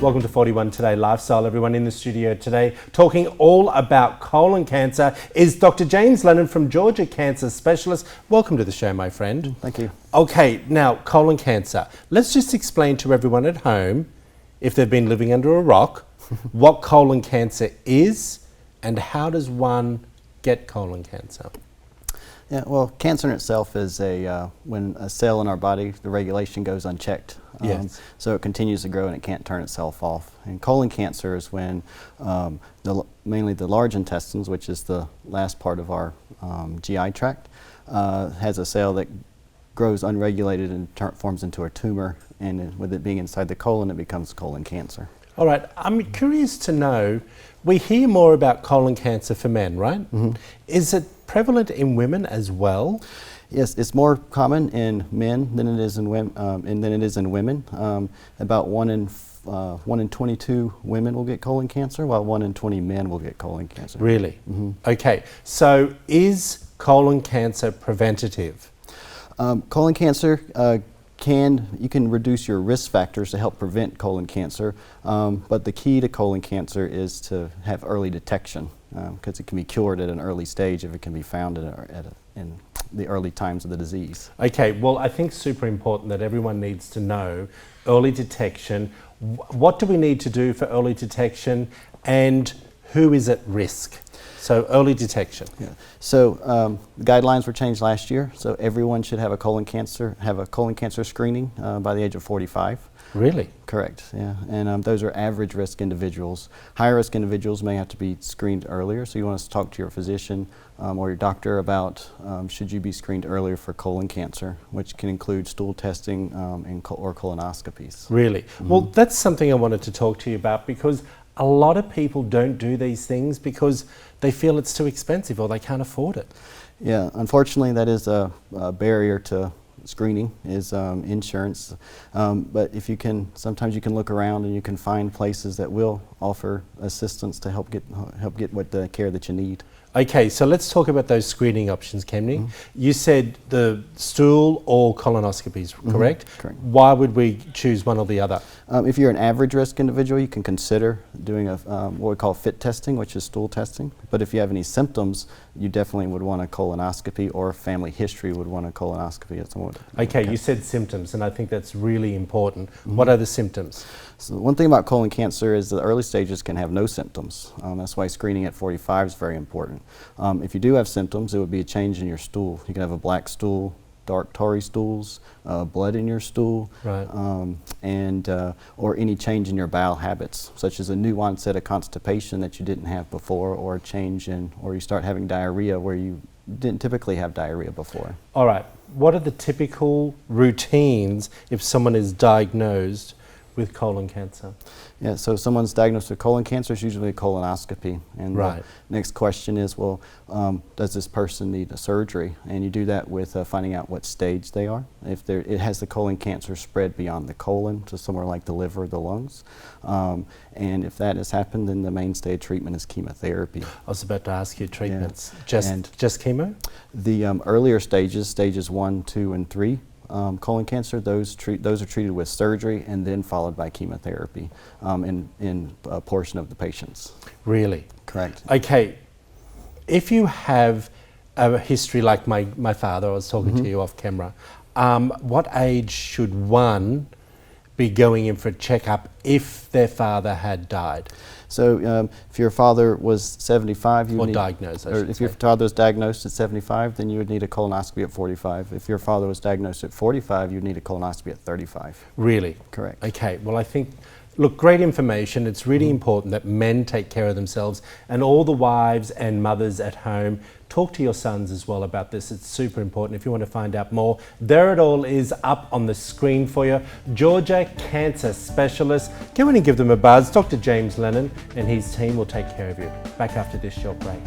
Welcome to 41 Today Lifestyle. Everyone in the studio today talking all about colon cancer is Dr. James Lennon from Georgia Cancer Specialist. Welcome to the show, my friend. Thank you. Okay, now colon cancer. Let's just explain to everyone at home, if they've been living under a rock, what colon cancer is and how does one get colon cancer? Yeah, well, cancer in itself is when a cell in our body, the regulation goes unchecked. Yes. So it continues to grow and it can't turn itself off. And colon cancer is when mainly the large intestines, which is the last part of our GI tract, has a cell that grows unregulated and forms into a tumor. And with it being inside the colon, it becomes colon cancer. All right, I'm curious to know, we hear more about colon cancer for men, right? Mm-hmm. Is it prevalent in women as well? Yes, it's more common in men than it is in women. About 1 in 22 women will get colon cancer, while 1 in 20 men will get colon cancer. Really? Mm-hmm. Okay, so is colon cancer preventative? Colon cancer you can reduce your risk factors to help prevent colon cancer, but the key to colon cancer is to have early detection, because it can be cured at an early stage if it can be found in the early times of the disease. Okay, well, I think super important that everyone needs to know early detection. What do we need to do for early detection and who is at risk? So early detection. Yeah. So the guidelines were changed last year, so everyone should have a colon cancer screening by the age of 45. Really? Correct, yeah. And those are average risk individuals. Higher risk individuals may have to be screened earlier, so you want to talk to your physician or your doctor about should you be screened earlier for colon cancer, which can include stool testing or colonoscopies. Really? Mm-hmm. Well, that's something I wanted to talk to you about, because a lot of people don't do these things because they feel it's too expensive or they can't afford it. Yeah, unfortunately that is a barrier to screening is insurance, but if you can, sometimes you can look around and you can find places that will offer assistance to help get what the care that you need. Okay, so let's talk about those screening options, Kemney. Mm-hmm. You said the stool or colonoscopies, correct? Mm-hmm. Correct. Why would we choose one or the other? If you're an average risk individual, you can consider doing what we call fit testing, which is stool testing. But if you have any symptoms, you definitely would want a colonoscopy, or family history would want a colonoscopy at some point. Okay, you said symptoms, and I think that's really important. Mm-hmm. What are the symptoms? So one thing about colon cancer is the early stages can have no symptoms. That's why screening at 45 is very important. If you do have symptoms, it would be a change in your stool. You can have a black stool, dark tarry stools, blood in your stool, right. Or any change in your bowel habits, such as a new onset of constipation that you didn't have before, or a change or you start having diarrhea where you didn't typically have diarrhea before. All right. What are the typical routines if someone is diagnosed with colon cancer? Yeah, so if someone's diagnosed with colon cancer, it's usually a colonoscopy. And right. The next question is, well, does this person need a surgery? And you do that with finding out what stage they are. If it has the colon cancer spread beyond the colon to somewhere like the liver or the lungs. And if that has happened, then the mainstay of treatment is chemotherapy. I was about to ask you treatments. Yeah. Just chemo? The earlier stages 1, 2, and 3, colon cancer, those are treated with surgery and then followed by chemotherapy in a portion of the patients. Really? Correct. Okay, if you have a history like my father, I was talking mm-hmm. to you off camera, what age should one be going in for a checkup if their father had died? So if your father was 75, if your father was diagnosed at 75, then you would need a colonoscopy at 45. If your father was diagnosed at 45, you'd need a colonoscopy at 35. Really? Correct. Okay, well, I think, look, great information. It's really mm-hmm. important that men take care of themselves, and all the wives and mothers at home, talk to your sons as well about this. It's super important. If you want to find out more, there it all is up on the screen for you. Georgia Cancer Specialist. Go in and give them a buzz. Dr. James Lennon and his team will take care of you. Back after this short break.